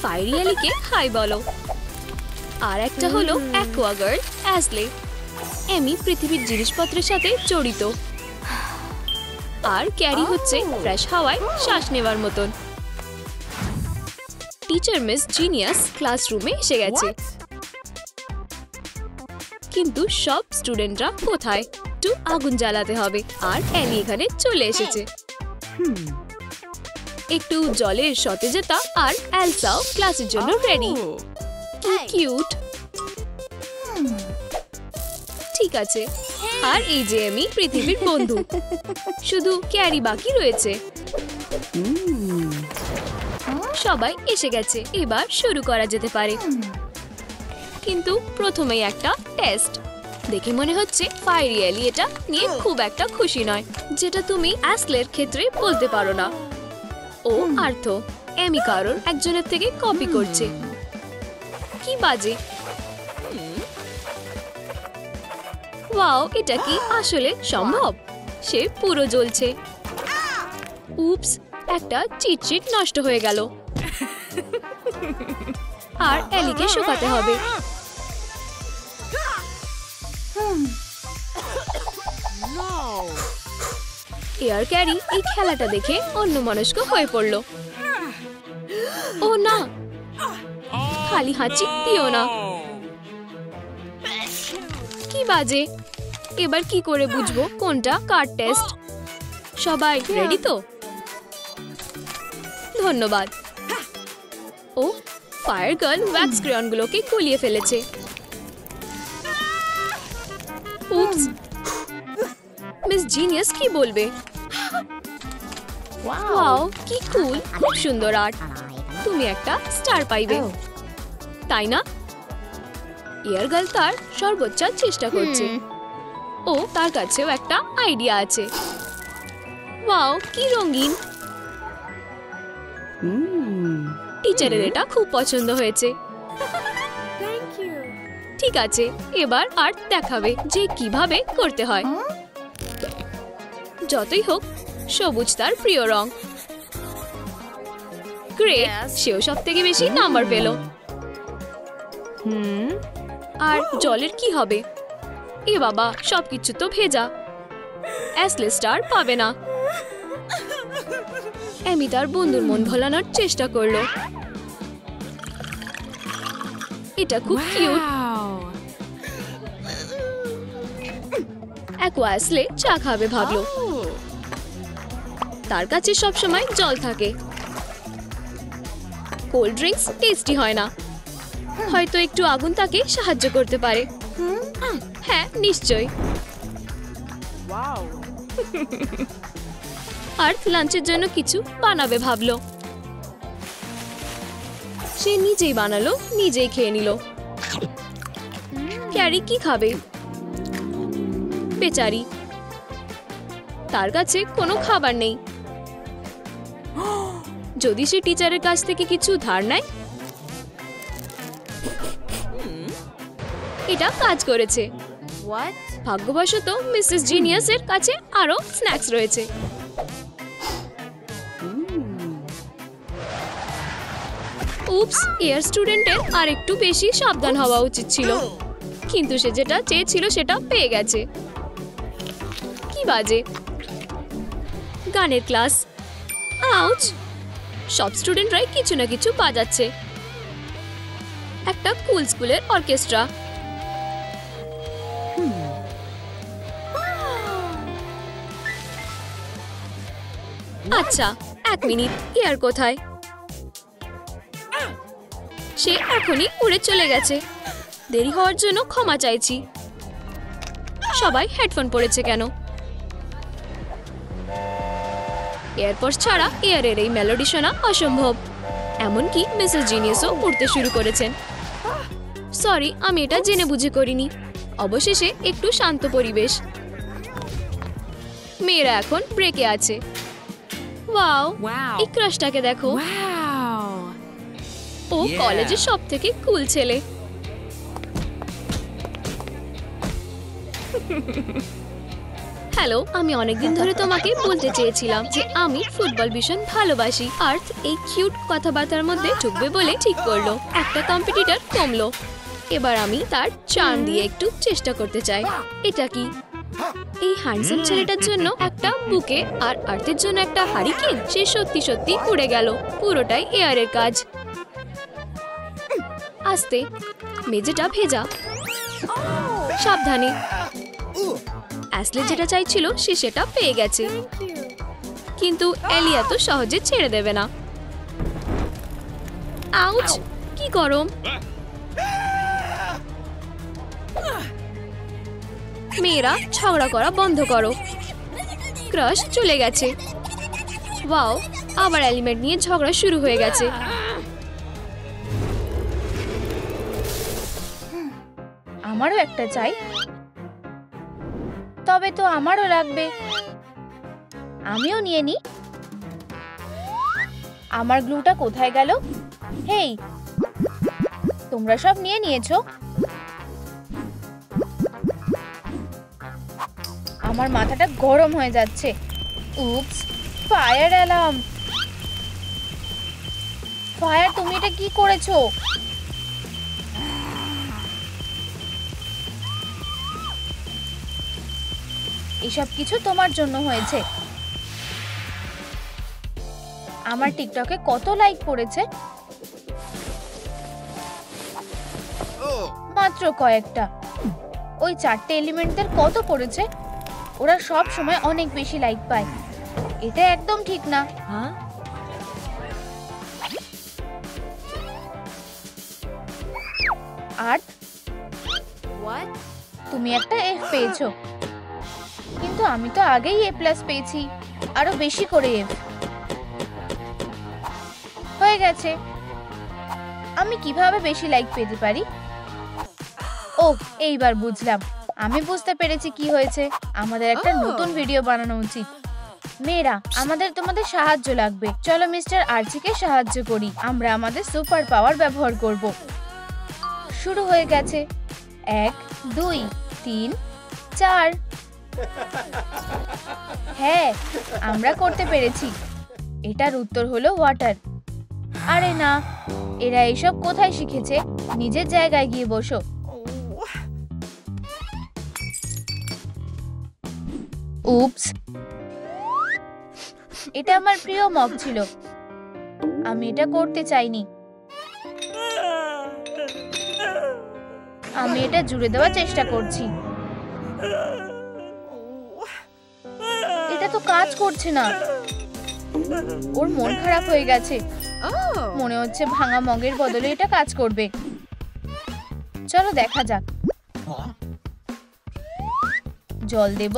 Fiery এলিকে high বলো। আর একটা হলো অ্যাকোয়া গার্ল অ্যাসলে। এমি পৃথিবীর জিনিসপত্রের সাথে জড়িত। আর ক্যারি হচ্ছে ফ্রেশ হাওয়ায় শ্বাস নেওয়ার মতন। টিচার মিস জিনিয়াস ক্লাসরুমে এসে গেছে। কিন্তু সব স্টুডেন্টরা কোথায়? একটু আগুন জ্বালাতে হবে। আর এলি এখানে চলে এসেছে। একটু জলের সতেজতা আর এলসাও ক্লাসের জন্য রেডি। কি কিউট। ঠিক আছে, আর এই যে আমি পৃথিবীর বন্ধু। শুধু ক্যারি বাকি রয়েছে। সবাই এসে গেছে, এবার শুরু করা যেতে পারে। কিন্তু প্রথমেই একটা টেস্ট। দেখে মনে হচ্ছে ফায়ারি এলি এটা নিয়ে খুব একটা খুশি নয়, যেটা তুমি অ্যাসলের ক্ষেত্রে বলতে পারো না। ও আর্থ, এমি কারণ একজনের থেকে কপি করছে। কি বাজে। ওয়াও, এটা কি আসলে সম্ভব? সে পুরো জ্বলছে। উপস, একটা চিটচিট নষ্ট হয়ে গেল। আর এলিকে শুকাতে হবে। এয়ার ক্যারি এই খেলাটা দেখে অন্যমনস্ক হয়ে পড়ল। ও না, খালি হাঁচি দিও না। কি বাজে। এবার কি করে বুঝবো কোনটা কার টেস্ট? সবাই রেডি তো? ধন্যবাদ। ও, ফায়ার গার্ল ওয়্যাক্স ক্রেয়নগুলোকে গলিয়ে ফেলেছে। উপস, মিস জিনিয়াস কি বলবে? ওয়াও, কি কুল, খুব সুন্দর আর্ট। তুমি একটা স্টার পাইবে, তাই না? এয়ার গার্ল তার সর্বোচ্চ চেষ্টা করছে। ও, তার কাছেও একটা আইডিয়া আছে। ওয়াও, কি রঙিন। টিচারের এটা খুব পছন্দ হয়েছে। ঠিক আছে, এবার আর্ট দেখাবে যে কিভাবে করতে হয়। যতই হোক, সবুজ তার প্রিয় রং। গ্রেট, সেও সব থেকে বেশি নাম্বার পেল। আর জলের কি হবে? এ বাবা, সবকিছু তো ভেজা। অ্যাসলে স্টার পাবে না। এমি তার বন্ধুর মন ভোলানোর চেষ্টা করলো। এটা খুব কিউট। অ্যাকোয়া অ্যাসলে চা খাবে ভাবলো। তার কাছে সবসময় জল থাকে। কোল্ড ড্রিঙ্কস টেস্টি হয় না। হয়তো একটু আগুন তাকে সাহায্য করতে পারে। হ্যাঁ, নিশ্চয়ই। আর লাঞ্চের জন্য কিছু বানাবে ভাবলো। সে নিজেই বানালো, নিজেই খেয়ে নিল। ক্যারি কি খাবে? বেচারি, তার কাছে কোনো খাবার নেই। যদি সে টিচারের কাছ থেকে কিছু ধার নেয়। এটা কাজ করেছে। ভাগ্যবশত মিসেস জিনিয়াসের কাছে আরো স্ন্যাক্স রয়েছে। উপস, এয়ার স্টুডেন্টের আর একটু বেশি সাবধান হওয়া উচিত ছিল। কিন্তু সে যেটা চেয়েছিল সেটা পেয়ে গেছে। কি বাজে। গানের ক্লাস। আউচ, সব স্টুডেন্টরাই কিছু না কিছু বাজাচ্ছে। একটা কুল স্কুলের অর্কেস্ট্রা। আচ্ছা, এক মিনিট, এয়ার কোথায়? সে এখনই উড়ে চলে গেছে। দেরি হওয়ার জন্য ক্ষমা চাইছি। সবাই হেডফোন পরেছে কেন? এয়ারপোর্ট ছাড়া এয়ারের এই মেলোডি শোনা অসম্ভব। এমনকি মিসেস জিনিয়াসও উঠতে শুরু করেছেন। সরি, আমি এটা জেনে বুঝে করিনি। অবশেষে একটু শান্ত পরিবেশ। মেয়েরা এখন ব্রেকে আছে। ওয়াও, এই ক্রাশটাকে দেখো। ও কলেজের সব থেকে কুল ছেলে। হ্যালো, আমি অনেকদিন ধরে তোমাকে বলতে চেয়েছিলাম যে আমি ফুটবল ভীষণ ভালোবাসি। আর্থ এই কিউট কথাবার্তার মধ্যে ঢুকবে বলে ঠিক করলো। একটা কম্পিটিটর কমলো। এবার আমি তার চার্ম দিয়ে একটু চেষ্টা করতে চাই। এটা কি? এই হ্যান্ডসাম ছেলেটার জন্য একটা বুকে আর আর্থের জন্য একটা হারিকেন। সে সত্যি সত্যি উড়ে গেল। পুরোটাই এয়ারের কাজ। আস্তে, মেঝেটা ভেজা। সাবধানে। অ্যাশলে যেটা চাইছিল সে সেটা পেয়ে গেছে, কিন্তু এলি এত সহজে ছেড়ে দেবে না। আউচ, কি গরম। মেয়েরা ঝগড়া করা বন্ধ করো। ক্রাশ চলে গেছে। ওয়াও, আবার এলিমেন্ট নিয়ে ঝগড়া শুরু হয়ে গেছে। আমারও একটা চাই। তবে তো আমারও লাগবে। আমিও নিয়ে নি। আমার গ্লুটা কোথায় গেল? হেই, তোমরা সব নিয়ে নিয়েছো? আমার মাথাটা গরম হয়ে যাচ্ছে। উপস, ফায়ার অ্যালার্ম। ফায়ার, তুমি এটা কি করেছো? এসব কিছু তোমার জন্য হয়েছে। আমার টিকটকে কত লাইক পড়েছে? মাত্র কয়েকটা। ওই 4টে এলিমেন্টদের কত পড়েছে? ওরা সব সময় অনেক বেশি লাইক পায়। এটা একদম ঠিক না। আর তুমি একটা এফ পেয়েছো, কিন্তু আমি তো আগেই এ প্লাস পেয়েছি। আরো বেশি করে এফ হয়ে গেছে। আমি কিভাবে বেশি লাইক পেতে পারি? ও, এইবার বুঝলাম। আমি বুঝতে পেরেছি কি হয়েছে। আমাদের একটা নতুন ভিডিও বানানো উচিত। মেয়েরা, আমাদের তোমাদের সাহায্য লাগবে। চলো মিস্টার আর্চিকে সাহায্য করি। আমরা আমাদের সুপার পাওয়ার ব্যবহার করব। শুরু হয়ে গেছে। 1 2 3 4। হ্যাঁ, আমরা করতে পেরেছি। এটার উত্তর হলো ওয়াটার। আরে না, এরা এসব কোথায় শিখেছে? নিজের জায়গায় গিয়ে বসো। উপস, এটা আমার প্রিয় মগ ছিল। আমি এটা করতে চাইনি। আমি এটা জুড়ে দেওয়ার চেষ্টা করছি। এটা তো কাজ করছে না। ওর মন খারাপ হয়ে গেছে। মনে হচ্ছে ভাঙা মগের বদলে এটা কাজ করবে। চলো দেখা যাক। জল দেব,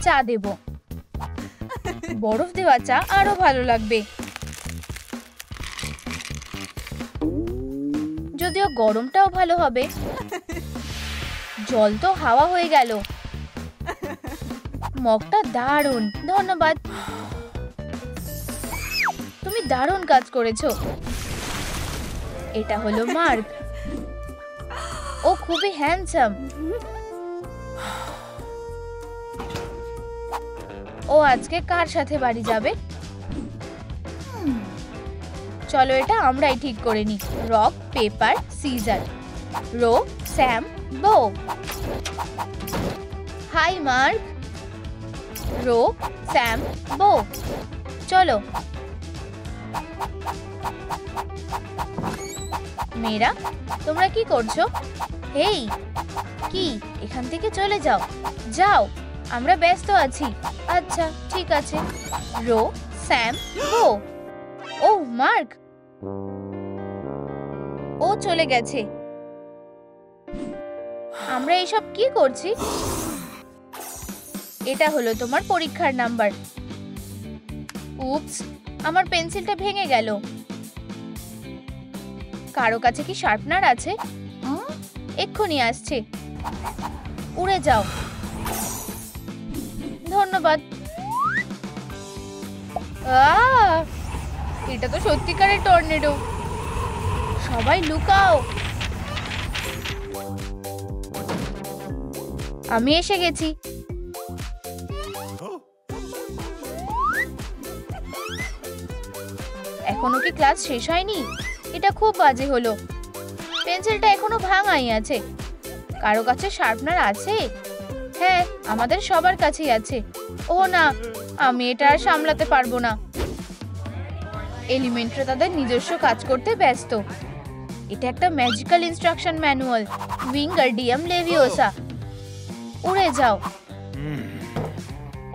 চা দেব। বরফ দেওয়া চা আরো ভালো লাগবে। যদিও গরমটাও ভালো হবে। জল তো হাওয়া হয়ে গেল। মগটা দারুণ, ধন্যবাদ। তুমি দারুণ কাজ করেছো। এটা হলো মার্ক। ও খুবই হ্যান্ডসাম। ও আজকে কার সাথে বাড়ি যাবে? চলো এটা আমরাই ঠিক করে নিই। Rock paper scissors. Roshambo. Hi Mark. Roshambo. চলো। মেয়েরা, তোমরা কি করছো? হেই, কি? এখান থেকে চলে যাও। যাও, আমরা ব্যস্ত আছি। আচ্ছা ঠিক আছে। রো স্যাম বো। ও মার্ক, ও চলে গেছে। আমরা এসব কি করছি? এটা হলো তোমার পরীক্ষার নাম্বার। উপস, আমার পেন্সিলটা ভেঙে গেল। কারো কাছে কি শার্পনার আছে? এক্ষুনি আসছে। উড়ে যাও। ধন্যবাদ। এটা তো সত্যিকারের টর্নেডো। সবাই লুকাও। আমি এসে গেছি। এখনো কি ক্লাস শেষ হয়নি? এটা খুব বাজে হলো। পেন্সিলটা এখনো ভাঙাই আছে। কারো কাছে শার্পনার আছে? হ্যাঁ, আমাদের সবার কাছেই আছে। ও না, আমি এটা আর সামলাতে পারবো না। এলিমেন্টরা তাদের নিজস্ব কাজ করতে ব্যস্ত। এটা একটা ম্যাজিক্যাল ইনস্ট্রাকশন ম্যানুয়াল, উইঙ্গারডিয়াম লেভিওসা। উড়ে যাও।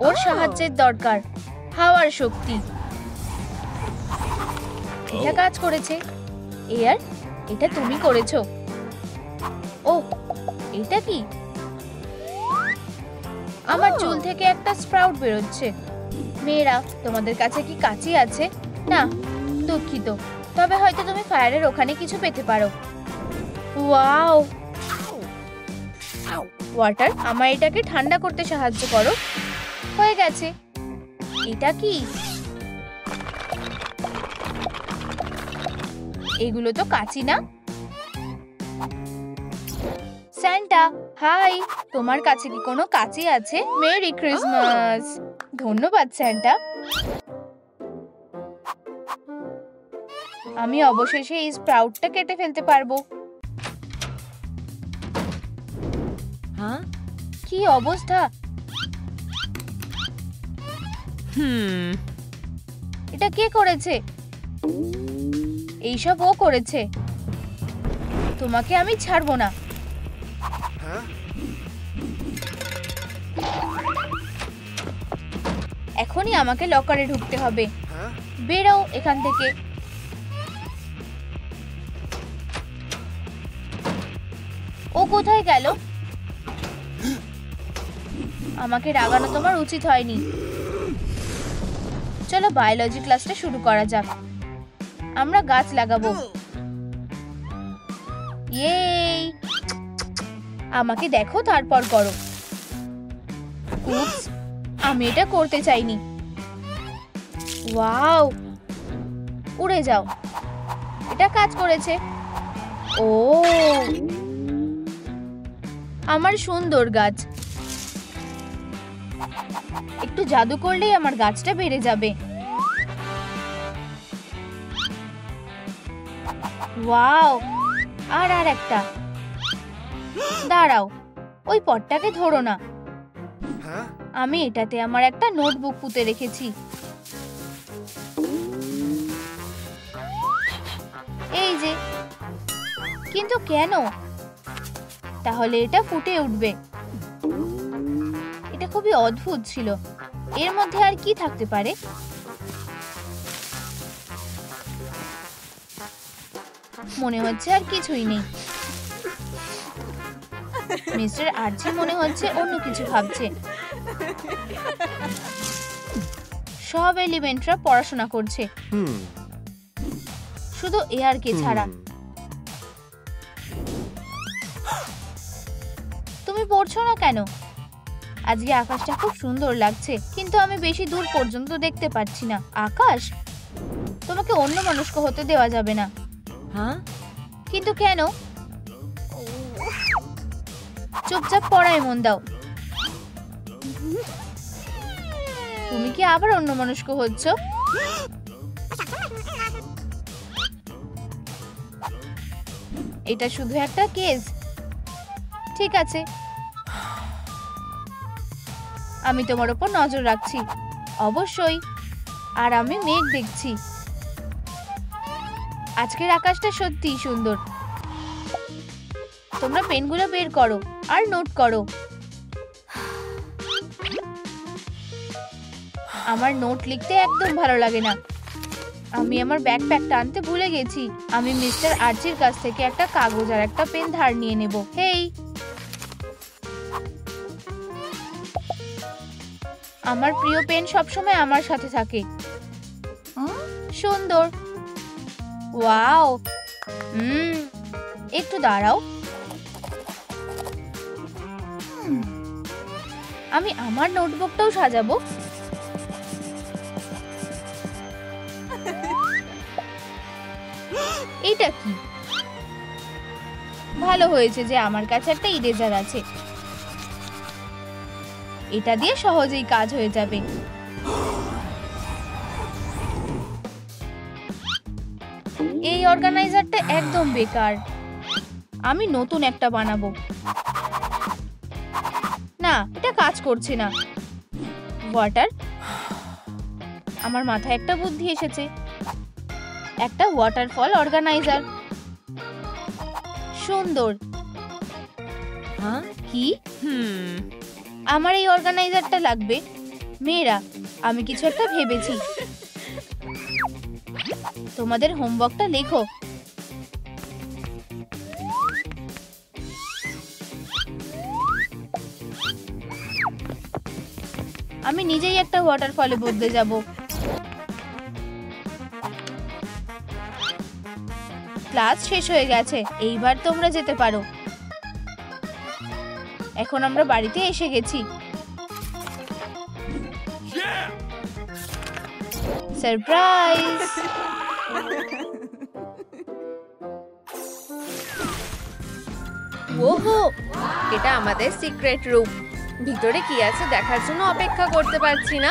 ওর সাহায্যের দরকার, হাওয়ার শক্তি। এটা কাজ করেছে। এয়ার, এটা তুমি করেছো। ও, এটা কি? আমার চুল থেকে একটা স্প্রাউট বেরোচ্ছে। মেয়েরা, তোমাদের কাছে কি কাঁচি আছে? না, দুঃখিত। তবে হয়তো তুমি ফায়ারের ওখানে কিছু পেতে পারো। ওয়াও! ওয়াটার, আমার এটাকে ঠান্ডা করতে সাহায্য করো। হয়ে গেছে। এটা কি? এগুলো তো কাঁচি না। Santa, hi. তোমার কাছে কি কোনো কাঁচি আছে? Merry Christmas. ধন্যবাদ স্যান্টা। আমি অবশেষে এই স্প্রাউটটা কেটে ফেলতে পারবো। হ্যাঁ, কি অবস্থা! এটা কে করেছে? এইসব ও করেছে। তোমাকে আমি ছাড়বো না। এখনই আমাকে লকারে ঢুকতে হবে। বেরো এখান থেকে। ও কোথায় গেল? আমাকে রাগানো তোমার উচিত হয়নি। চলো বায়োলজি ক্লাসটা শুরু করা যাক। আমরা গাছ লাগাবো। ইয়েই! আমাকে দেখো, তারপর করো। উপস, আমি এটা করতে চাইনি। ওয়াও! উড়ে যাও। এটা কাজ করেছে। ও, আমার সুন্দর গাছ। একটু জাদু করলেই আমার গাছটা বেড়ে যাবে। ওয়াও! আর একটা। দাঁড়াও, ওই পটটাকে ধরো না। আমি এটাতে আমার একটা নোটবুক পুঁতে রেখেছি। এই যে। কিন্তু কেন? তাহলে এটা ফুটে উঠবে। এটা খুবই অদ্ভুত ছিল। এর মধ্যে আর কি থাকতে পারে? মনে হচ্ছে আর কিছুই নেই। মিস্টার আর্চি মনে হচ্ছে অন্য কিছু ভাবছে। সব এলিমেন্টরা পড়াশোনা করছে, শুধু এয়ারকে ছাড়া। তুমি পড়ছো না কেন? আজকে আকাশটা খুব সুন্দর লাগছে, কিন্তু আমি বেশি দূর পর্যন্ত দেখতে পাচ্ছি না। আকাশ, তোমাকে অন্য মনস্ক হতে দেওয়া যাবে না। হ্যাঁ, কিন্তু কেন? চুপচাপ পড়ায় মন দাও। তুমি কি আবার অন্যমনস্ক হচ্ছ? এটা শুধু একটা কেস। ঠিক আছে, আমি তোমার উপর নজর রাখছি। অবশ্যই। আর আমি মেঘ দেখছি। আজকের আকাশটা সত্যিই সুন্দর। তোমরা পেনগুলো বের করো আর নোট করো। আমার নোট লিখতে একদম ভালো লাগে না। আমি আমার ব্যাকপ্যাকটা আনতে ভুলে গেছি। আমি মিস্টার আর্চির কাছ থেকে একটা কাগজ আর একটা পেন ধার নিয়ে নেব। হেই, আমার প্রিয় পেন সবসময় আমার সাথে থাকে। সুন্দর। ওয়াও! একটু দাঁড়াও। আমি আমার নোটবুকটাও সাজাবো। এটা কি? ভালো হয়েছে যে আমার কাছে একটা ইরেজার আছে। এটা দিয়ে সহজেই কাজ হয়ে যাবে। এই অর্গানাইজারটা একদম বেকার। আমি নতুন একটা বানাবো। না, এটা কাজ করছে না। ওয়াটার, আমার মাথায় একটা বুদ্ধি এসেছে। একটা ওয়াটারফল অর্গানাইজার। সুন্দর। হ্যাঁ, কি? আমার এই অর্গানাইজারটা লাগবে। মেয়েরা, আমি কিছু একটা ভেবেছি। তোমাদের হোমওয়ার্কটা লেখো। আমি নিজেই একটা ওয়াটারফলে বদলে যাব। ক্লাস শেষ হয়ে গেছে, এইবার তোমরা যেতে পারো। এখন আমরা বাড়িতে এসে গেছি। সারপ্রাইজ! ওহো, এটা আমাদের সিক্রেট রুম। ভিতরে কি আছে দেখার জন্য অপেক্ষা করতে পারছি না।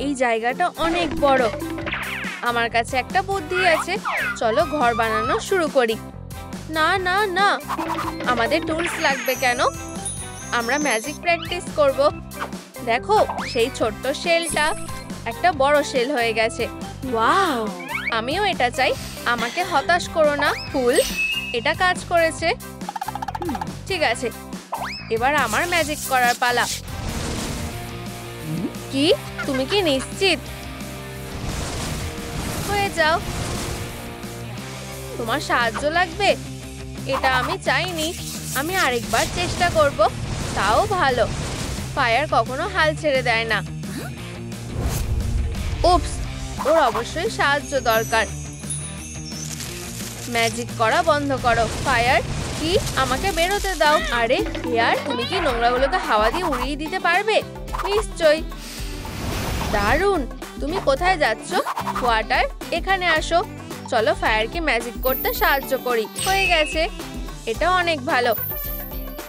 এই জায়গাটা অনেক বড়। আমার কাছে একটা বুদ্ধি আছে। চলো ঘর বানানো শুরু করি। না না না, আমাদের টুলস লাগবে কেন? আমরা ম্যাজিক প্র্যাকটিস করব। দেখো, সেই ছোট্ট শেলটা একটা বড় শেল হয়ে গেছে। ওয়াও, আমিও এটা চাই। আমাকে হতাশ করো না ফুল। এটা কাজ করেছে। ঠিক আছে, এবার আমার ম্যাজিক করার পালা। কি, তুমি কি নিশ্চিত? হয়ে যাও। তোমার সাহায্য লাগবে? এটা আমি চাইনি। আমি আরেকবার চেষ্টা করব। তাও ভালো। ফায়ার কখনো হাল ছেড়ে দেয় না। উপস, ওর অবশ্যই সাহায্য দরকার। ম্যাজিক করা বন্ধ করো ফায়ার। কি, আমাকে বেরোতে দাও। আরে ইয়ার, তুমি কি নোংরাগুলোকে হাওয়া দিয়ে উড়িয়ে দিতে পারবে? নিশ্চয়ই। দারুণ। তুমি কোথায় যাচ্ছ? ওয়াটার, এখানে আসো। চলো ফায়ারকে ম্যাজিক করতে সাহায্য করি। হয়ে গেছে। এটা অনেক ভালো।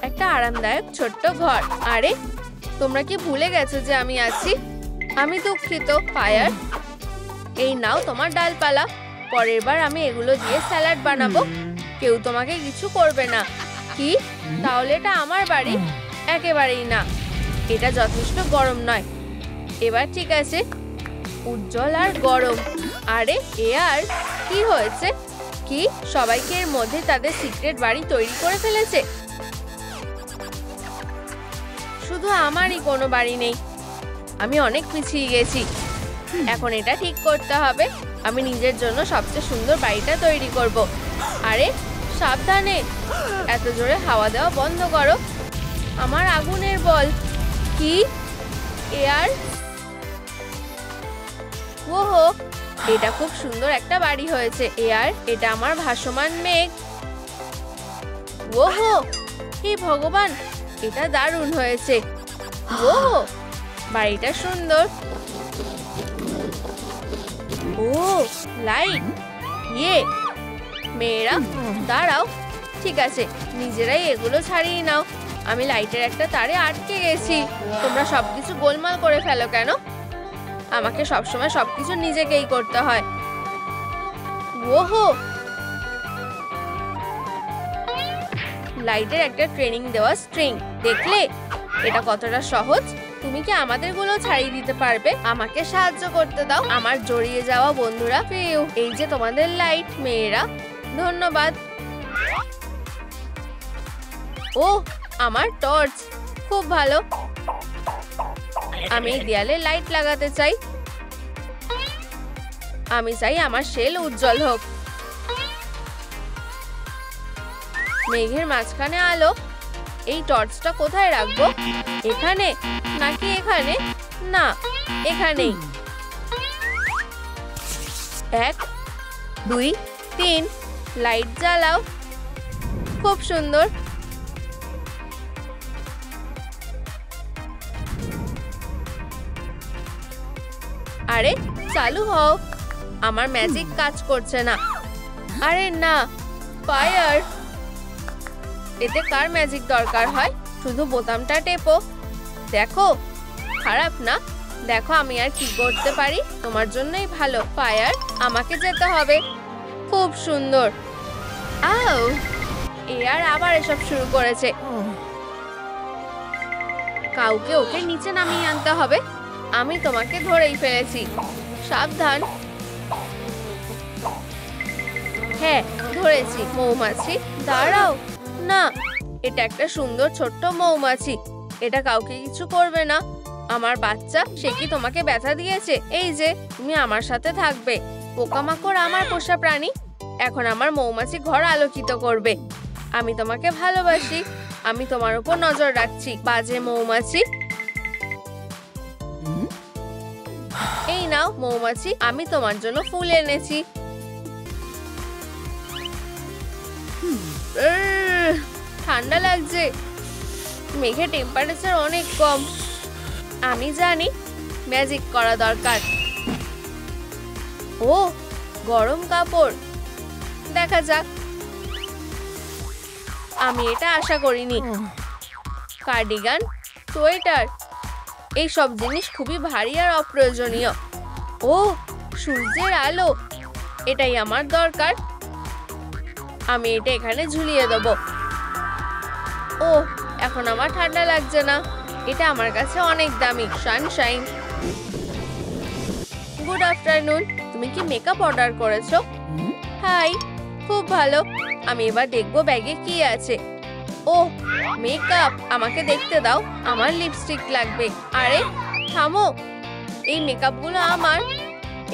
একটা আরামদায়ক ছোট্ট ঘর। আরে, তোমরা কি ভুলে গেছো যে আমি আছি? আমি দুঃখিত ফায়ার। এই নাও তোমার ডালপালা। পরের বার আমি এগুলো দিয়ে স্যালাড বানাবো। কেউ তোমাকে কিছু করবে না। কি, তাহলে এটা আমার বাড়ি? একেবারেই না। এটা যথেষ্ট গরম নয়। এবার ঠিক আছে। উজ্জ্বল আর গরম। আরে এয়ার, কি হয়েছে? কি, সবাইকে এর মধ্যে তাদের সিক্রেট বাড়ি তৈরি করে ফেলেছে? শুধু আমারই কোনো বাড়ি নেই। আমি অনেক পিছিয়ে গেছি। এখন এটা ঠিক করতে হবে। আমি নিজের জন্য সবচেয়ে সুন্দর বাড়িটা তৈরি করব। আরে সাবধানে, এত জোরে হাওয়া দেওয়া বন্ধ করো। আমার আগুনের বল। কি, এয়ার? ওহো, এটা খুব সুন্দর একটা বাড়ি হয়েছে এয়ার। এটা আমার ভাসমান মেঘ। ওহো, হে ভগবান, এটা দারুণ হয়েছে। ওহো, বাড়িটা সুন্দর। ও, লাইট। ইয়ে, মেয়েরা দাঁড়াও। ঠিক আছে, নিজেরাই এগুলো ছাড়িয়ে নাও। আমি লাইটের একটা তারে আটকে গেছি। তোমরা সবকিছু গোলমাল করে ফেলো কেন? আমাকে সবসময় সবকিছু নিজেকেই করতে হয়। ওহো, লাইটের একটা ট্রেনিং দেওয়া স্ট্রিং দেখলে? এটা কতটা সহজ। তুমি কি আমাদেরগুলো ছাড়িয়ে দিতে পারবে? আমাকে সাহায্য করতে দাও। আমার জড়িয়ে যাওয়া বন্ধুরা, এই যে তোমাদের লাইট মেয়েরা। ধন্যবাদ। ও, আমার টর্চ। খুব ভালো। আমি এই দেয়ালে লাইট লাগাতে চাই। আমি চাই আমার শেল উজ্জ্বল হোক। মেঘের মাঝখানে আলো। এই টর্চটা কোথায় রাখবো? এখানে নাকি এখানে? না, এখানেই। 1 2 3, লাইট জ্বালাও। খুব সুন্দর। আরে চালু হও। আমার ম্যাজিক কাজ করছে না। আরে না, ফায়ার। এতে কার ম্যাজিক দরকার হয়, শুধু বোতামটা টেপো। দেখো, খারাপ না। দেখো আমি আর কি করতে পারি, তোমার জন্যই ভালো। ফায়ার, আমাকে যেতে হবে। খুব সুন্দর। আও, এয়ার আবার এসব শুরু করেছে। কাউকে ওকে নিচে নামিয়ে আনতে হবে। আমি তোমাকে ধরেই ফেলেছি, সাবধান। হ্যাঁ, ধরেছি। মৌমাছি, দাঁড়াও। না, এটা একটা সুন্দর ছোট্ট মৌমাছি। এটা কাউকে কিছু করবে না। আমার বাচ্চা, সে কি তোমাকে ব্যথা দিয়েছে? এই যে, তুমি আমার সাথে থাকবে। পোকামাকড় আমার পোষা প্রাণী। এখন আমার মৌমাছি ঘর আলোকিত করবে। আমি তোমাকে ভালোবাসি। আমি তোমার উপর নজর রাখছি, বাজে মৌমাছি। এই নাও মৌমাছি, আমি তোমার জন্য ফুল এনেছি। ঠান্ডা লাগছে। মেঘে টেম্পারেচার অনেক কম। আমি জানি, ম্যাজিক করা দরকার। ও, গরম কাপড়। দেখা যাক। আমি এটা আশা করিনি। কার্ডিগান, সোয়েটার, এই সব জিনিস খুবই ভারী আর অপ্রয়োজনীয়। ও, সূর্যের আলো, এটাই আমার দরকার। আমি এটা এখানে ঝুলিয়ে দেব। ও, এখন আমার ঠান্ডা লাগছে না। এটা আমার কাছে অনেক দামি। সানশাইন। Good afternoon. তুমি কি মেকআপ অর্ডার করেছো? হাই, খুব ভালো। আমি এবার দেখবো ব্যাগে কি আছে। ও, মেকআপ। আমাকে দেখতে দাও। আমার লিপস্টিক লাগবে। আরে থামো, এই মেকআপগুলো আমার।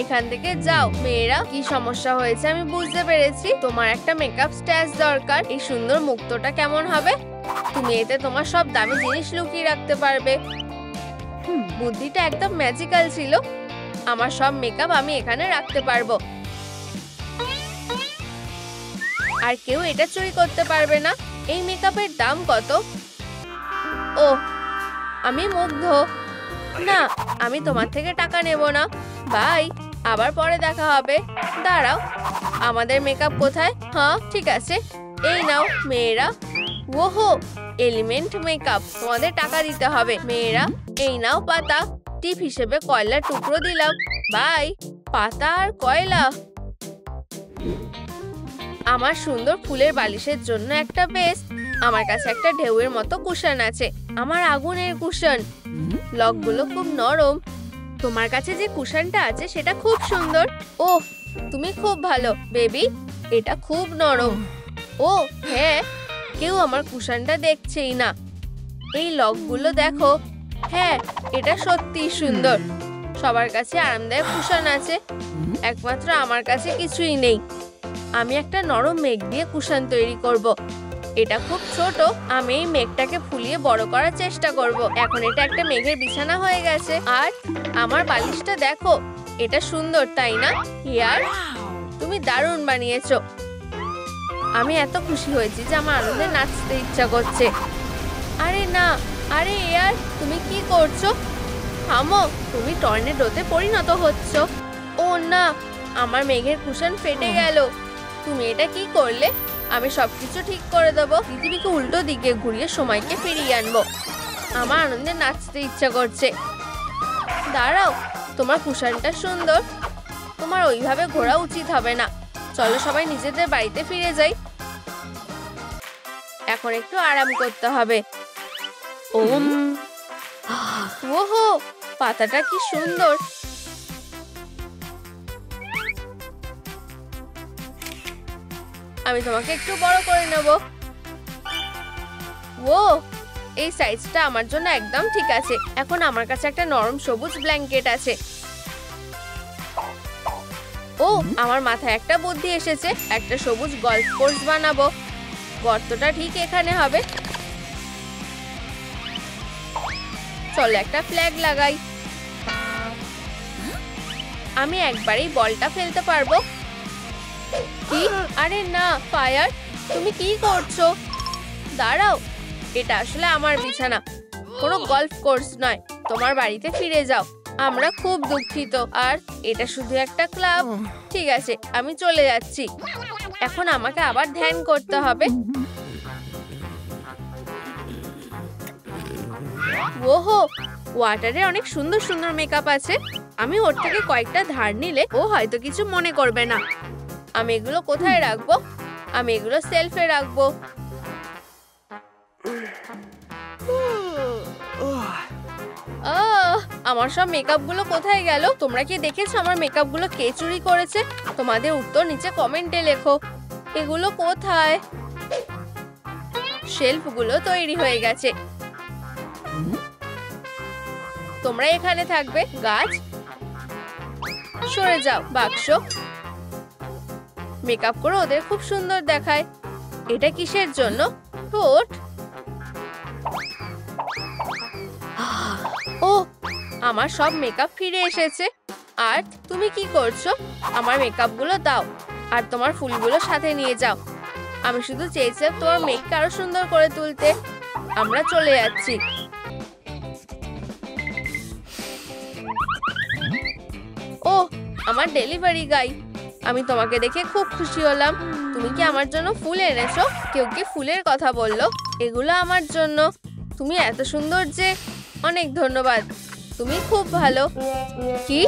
এখান থেকে যাও। মেয়েরা, কি সমস্যা হয়েছে আমি বুঝতে পেরেছি। তোমার একটা মেকআপ স্ট্যাচ দরকার। এই সুন্দর মুক্তটা কেমন হবে? তুমি এতে তোমার সব দামি জিনিস লুকিয়ে রাখতে পারবে। বুদ্ধিটা একদম ম্যাজিক্যাল ছিল। আমার সব মেকআপ আমি এখানে রাখতে পারবো, আর কেউ এটা চুরি করতে পারবে না। এই মেকআপের দাম কত? ও, আমি মুগ্ধ। না, আমি তোমার থেকে টাকা নেব না। বাই, আবার পরে দেখা হবে। দাঁড়াও, আমাদের মেকআপ কোথায়? হ্যাঁ, ঠিক আছে, এই নাও। মেয়েরা, ওহো, এলিমেন্ট মেকআপ। তোমাদের টাকা দিতে হবে। মেয়েরা, এই নাও পাতা। টিপ হিসেবে কয়লার টুকরো দিলাম। বাই। পাতা আর কয়লা। আমার সুন্দর ফুলের বালিশের জন্য একটা বেস। আমার কাছে একটা ঢেউয়ের মতো কুশন আছে। আমার আগুনের কুশন। লকগুলো খুব নরম। তোমার কাছে যে কুশনটা আছে সেটা খুব সুন্দর। ও, তুমি খুব ভালো বেবি। এটা খুব নরম। ও হ্যাঁ, কেউ আমার কুশনটা দেখছেই না। এই লকগুলো দেখো। হ্যাঁ, এটা সত্যিই সুন্দর। সবার কাছে আরামদায়ক কুশন আছে, একমাত্র আমার কাছে কিছুই নেই। আমি একটা নরম মেঘ দিয়ে কুশন তৈরি করব। এটা খুব ছোট। আমি এই মেঘটাকে ফুলিয়ে বড় করার চেষ্টা করব। এখন এটা একটা মেঘের বিছানা হয়ে গেছে। আর আমার বালিশটা দেখো, এটা সুন্দর তাই না? হিয়ার, তুমি দারুণ বানিয়েছো। আমি এত খুশি হয়েছি যে আমার আনন্দে নাচতে ইচ্ছা করছে। আরে না, আরে এয়ার, তুমি কি করছো? থামো, তুমি টর্নেডোতে পরিণত হচ্ছ। ও না, আমার মেঘের কুশন ফেটে গেল। তুমি এটা কি করলে? আমি সবকিছু ঠিক করে দেবো। পৃথিবীকে উল্টো দিকে ঘুরিয়ে সময়কে ফিরিয়ে আনবো। আমার আনন্দে নাচতে ইচ্ছা করছে। দাঁড়াও, তোমার কুশনটা সুন্দর। তোমার ওইভাবে ঘোরা উচিত হবে না। চলো সবাই নিজেদের বাড়িতে ফিরে যাই। এখন একটু আরাম করতে হবে। ওম। ওহো, পাতাটা কি সুন্দর। আমি তোমাকে একটু বড় করে নেব। ও, এই সাইজটা আমার জন্য একদম ঠিক আছে। এখন আমার কাছে একটা নরম সবুজ ব্ল্যাঙ্কেট আছে। ও, আমার মাথায় একটা বুদ্ধি এসেছে। একটা সবুজ গল্ফ কোর্স বানাবো। গর্তটা ঠিক এখানে হবে। চলো একটা ফ্ল্যাগ লাগাই। আমি একবারেই বলটা ফেলতে পারবো। কি? আরে না, ফায়ার, তুমি কি করছো? দাঁড়াও, এটা আসলে আমার বিছানা, কোনো গল্ফ কোর্স নয়। তোমার বাড়িতে ফিরে যাও। আমরা খুব দুঃখিত। আর এটা শুধু একটা ক্লাব। ঠিক আছে, আমি চলে যাচ্ছি। এখন আমাকে আবার ধ্যান করতে হবে। ওহো, ওয়াটারে অনেক সুন্দর সুন্দর মেকআপ আছে। আমি ওর থেকে কয়েকটা ধার নিলে ও হয়তো কিছু মনে করবে না। আমি এগুলো কোথায় রাখবো? আমি এগুলো সেলফে রাখবো। আমার সব মেকআপ গুলো কোথায় গেল? তোমরা কি দেখেছো আমার মেকআপ গুলো কে চুরি করেছে? তোমাদের উত্তর নিচে কমেন্টে লেখো। এগুলো কোথায়? শেলফ গুলো তৈরি হয়ে গেছে। তোমরা এখানে থাকবে। গাছ সরে যাও। বাক্স মেকআপ করে ওদের খুব সুন্দর দেখায়। এটা কিসের জন্য? ঠোঁট। ও, আমার সব মেকআপ ফিরে এসেছে। আর তুমি কি করছো? আমার মেকআপ গুলো দাও আর তোমার ফুলগুলো সাথে নিয়ে যাও। আমি শুধু চেয়েছিলাম তোমার মেককে আরো সুন্দর করে তুলতে। আমরা চলে যাচ্ছি। ও, আমার ডেলিভারি গাই। আমি তোমাকে দেখে খুব খুশি হলাম। তুমি কি আমার জন্য ফুল এনেছো? কেউ কি ফুলের কথা বললো? এগুলো আমার জন্য। তুমি এত সুন্দর যে। অনেক ধন্যবাদ, তুমি খুব ভালো। কি?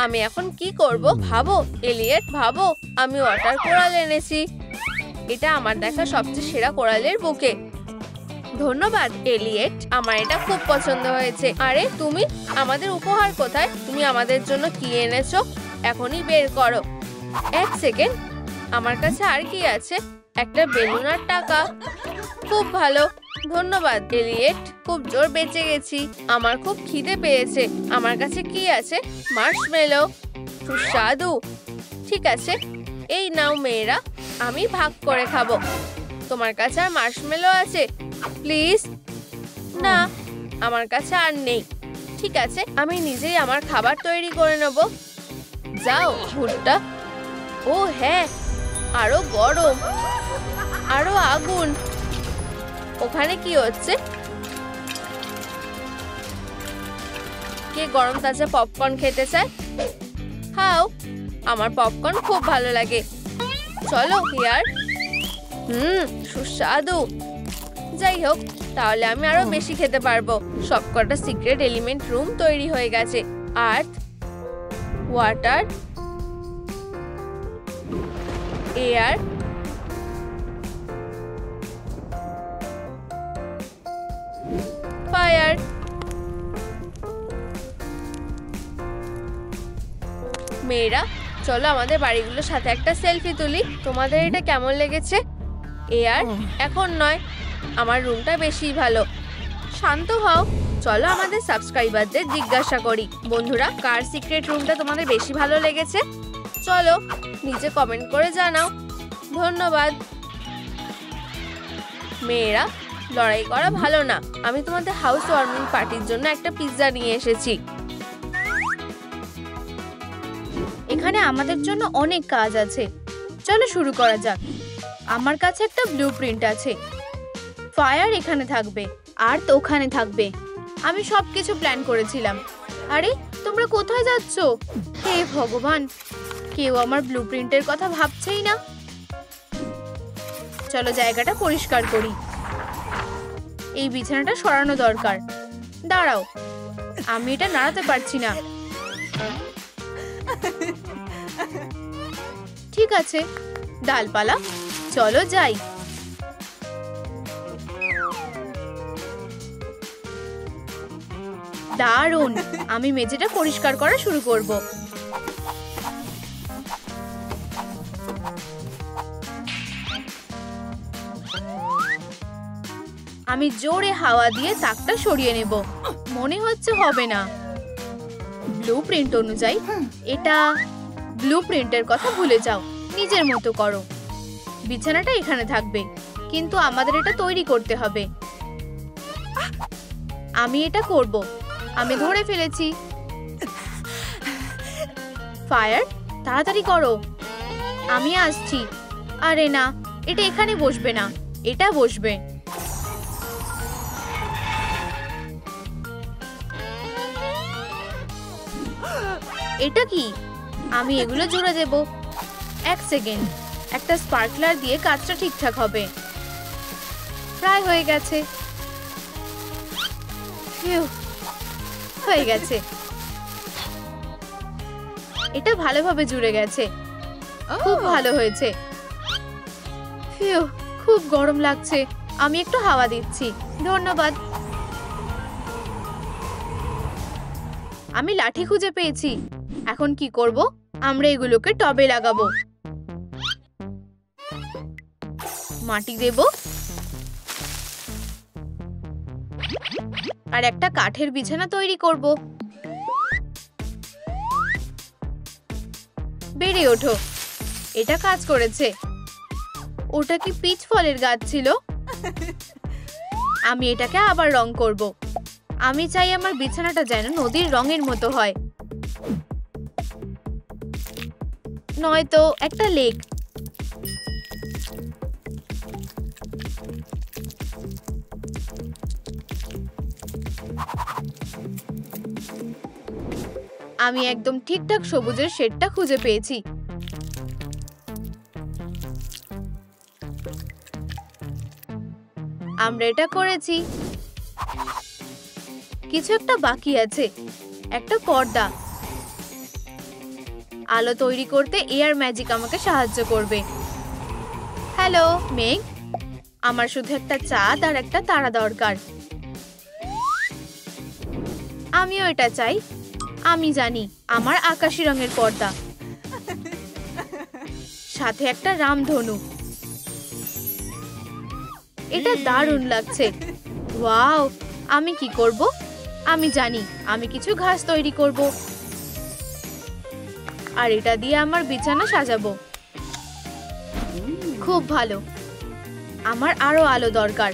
আমি এখন কি করব? ভাবো এলিয়েট, ভাবো। আমি ওয়াটার কোরাল এনেছি। এটা আমার দেখা সবচেয়ে সেরা কোরালের বুকে। ধন্যবাদ এলিয়েট, আমার এটা খুব পছন্দ হয়েছে। আরে তুমি, আমাদের উপহার কোথায়? তুমি আমাদের জন্য কি এনেছো? এখনই বের করো। এক সেকেন্ড, আমার কাছে আর কি আছে? একটা বেলুন আর টাকা। খুব ভালো, ধন্যবাদ এলিয়েট, খুব জোর বেঁচে গেছি। আমার খুব খিদে পেয়েছে। আমার কাছে কি আছে? মার্শমেলো, সুস্বাদু। ঠিক আছে, এই নাও মেয়েরা, আমি ভাগ করে খাবো। তোমার কাছে আর মার্শমেলো আছে? প্লিজ। না, আমার কাছে আর নেই। ঠিক আছে, আমি নিজেই আমার খাবার তৈরি করে নেব। যাও ভুট্টা। ও হ্যাঁ, আরো গরম, আরো আগুন। ওখানে কি হচ্ছে? কে গরম তাজা পপকর্ন খেতে চায়? খাও, আমার পপকর্ন খুব ভালো লাগে। চলো হিয়ার। সুস্বাদু। যাই হোক, তাহলে আমি আরো বেশি খেতে পারবো। সবকটা সিক্রেট এলিমেন্ট রুম তৈরি হয়ে গেছে। আর্থ, ওয়াটার, এয়ার, ফায়ার। মেয়েরা, চলো আমাদের বাড়িগুলোর সাথে একটা সেলফি তুলি। তোমাদের এটা কেমন লেগেছে? এয়ার, এখন নয়, আমার রুমটা বেশি ভালো। শান্ত হও। চলো আমাদের সাবস্ক্রাইবারদের জিজ্ঞাসা করি। বন্ধুরা, কার সিক্রেট রুমটা তোমাদের বেশি ভালো লেগেছে? চলো নিচে কমেন্ট করে জানাও। ধন্যবাদ। মেয়েরা, লড়াই করা ভালো না। আমি তোমাদের হাউস ওয়ার্মিং পার্টির জন্য একটা পিৎজা নিয়ে এসেছি। এখানে আমাদের জন্য অনেক কাজ আছে। চলো শুরু করা যাক। আমার কাছে একটা ব্লুপ্রিন্ট আছে। ফায়ার এখানে থাকবে, আর তো ওখানে থাকবে। আমি সবকিছু প্ল্যান করেছিলাম। আরে তোমরা কোথায় যাচ্ছ? হে ভগবান, কেউ আমার ব্লুপ্রিন্টের কথা ভাবছেই না। চলো জায়গাটা পরিষ্কার করি। এই বিছানাটা সরানো দরকার। দাঁড়াও, আমি এটা নাড়াতে পারছি না। ঠিক আছে, ডালপালা, চলো যাই। দারুণ, আমি মেঝেটা পরিষ্কার করা শুরু করব। আমি জোরে হাওয়া দিয়ে তাকটা সরিয়ে নেব। মনে হচ্ছে হবে না। ব্লুপ্রিন্ট অনুযায়ী এটা। ব্লুপ্রিন্টের কথা ভুলে যাও, নিজের মতো করো। বিছানাটা এখানে থাকবে, কিন্তু আমাদের এটা তৈরি করতে হবে। আমি এটা করব। আমি ধরে ফেলেছি। ফায়ার, তাড়াতাড়ি করো। আমি আসছি। আরে না, এটা এখানে বসবে না, এটা বসবে। এটা কি? আমি এগুলো জুড়ে দেব। এক সেকেন্ড, একটা স্পার্কলার দিয়ে কাজটা ঠিকঠাক হবে। প্রায় হয়ে গেছে। ফিউ, হয়ে গেছে। এটা ভালোভাবে জুড়ে গেছে। খুব ভালো হয়েছে। ফিউ, খুব গরম লাগছে। আমি একটু হাওয়া দিচ্ছি। ধন্যবাদ। আমি লাঠি খুঁজে পেয়েছি। এখন কি করব? আমরা এগুলোকে টবে লাগাবো। মাটি দেব আর একটা কাঠের বিছানা তৈরি করব। বেড়ে ওঠো। এটা কাজ করেছে। ওটা কি পিচ ফলের গাছ ছিল? আমি এটাকে আবার রং করব। আমি চাই আমার বিছানাটা যেন নদীর রঙের মতো হয়, নয়তো একটা লেক। আমি একদম ঠিকঠাক সবুজের শেডটা খুঁজে পেয়েছি। আমরা এটা করেছি। কিছু একটা বাকি আছে, একটা পর্দা। আলো তৈরি করতে এয়ার ম্যাজিক আমাকে সাহায্য করবে। হ্যালো মেঘ, আমার শুধু একটা চাঁদ আর একটা তারা দরকার। আমিও এটা চাই। আমি জানি, আমার আকাশি রঙের পর্দা, সাথে একটা রামধনু। এটা দারুণ লাগছে। ওয়াও, আমি কি করব? আমি জানি, আমি কিছু ঘাস তৈরি করব আর এটা দিয়ে আমার বিছানা সাজাবো। খুব ভালো। আমার আরো আলো দরকার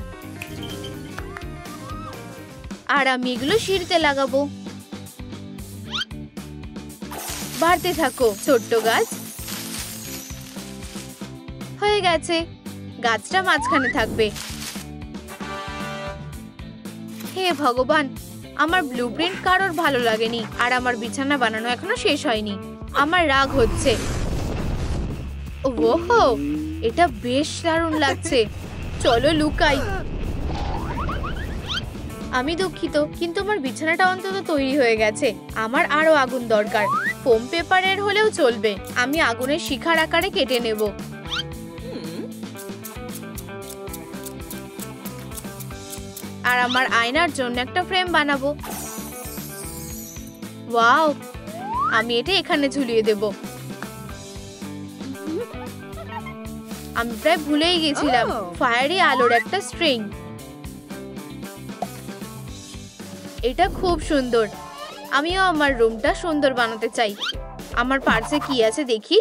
আর আমি এগুলো সিঁড়িতে লাগাবো। বাড়তে থাকো ছোট্ট গাছ। হয়ে গেছে। গাছটা মাঝখানে থাকবে। হে ভগবান, আমার ব্লুপ্রিন্ট কারোর ভালো লাগেনি আর আমার বিছানা বানানো এখনো শেষ হয়নি। আমার রাগ হচ্ছে। ওহো, এটা বেশ দারুণ লাগছে। চলো লুকাই। আমি দুঃখিত, কিন্তু আমার বিছানাটা অন্তত তৈরি হয়ে গেছে। আমার আরো আগুন দরকার। ফোম পেপারের হলেও চলবে। আমি আগুনের শিখার আকারে কেটে নেব। আর আমার আয়নার জন্য একটা ফ্রেম বানাবো। ওয়াও, আমি এটা এখানে ঝুলিয়ে দেব। আমি প্রায় ভুলেই গেছিলাম, ফায়ারি আলোর একটা স্ট্রিং। এটা খুব সুন্দর। আমিও আমার রুমটা সুন্দর বানাতে চাই। আমার পার্সে কি আছে দেখি।